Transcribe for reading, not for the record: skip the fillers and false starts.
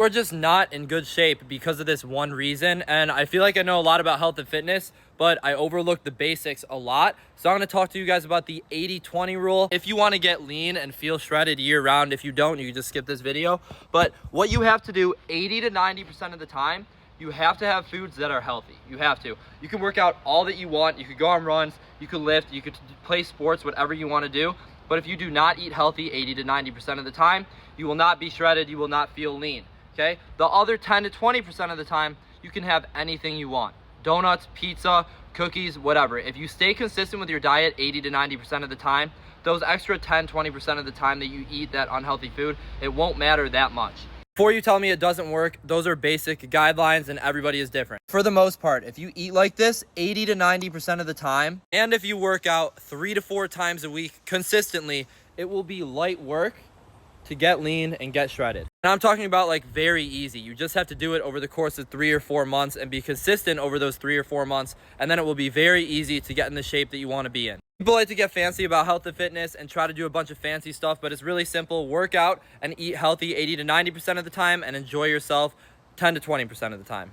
We're just not in good shape because of this one reason. And I feel like I know a lot about health and fitness, but I overlook the basics a lot. So I'm going to talk to you guys about the 80-20 rule. If you want to get lean and feel shredded year round, if you don't, you can just skip this video. But what you have to do 80 to 90% of the time, you have to have foods that are healthy. You have to. You can work out all that you want. You could go on runs, you could lift, you could play sports, whatever you want to do. But if you do not eat healthy 80 to 90% of the time, you will not be shredded, you will not feel lean. Okay, the other 10 to 20% of the time, you can have anything you want. Donuts, pizza, cookies, whatever. If you stay consistent with your diet 80 to 90% of the time, those extra 10, 20% of the time that you eat that unhealthy food, it won't matter that much. Before you tell me it doesn't work, those are basic guidelines and everybody is different. For the most part, if you eat like this 80 to 90% of the time, and if you work out 3 to 4 times a week consistently, it will be light work to get lean and get shredded. And I'm talking about like very easy. You just have to do it over the course of 3 or 4 months and be consistent over those 3 or 4 months. And then it will be very easy to get in the shape that you want to be in. People like to get fancy about health and fitness and try to do a bunch of fancy stuff, but it's really simple. Work out and eat healthy 80 to 90% of the time and enjoy yourself 10 to 20% of the time.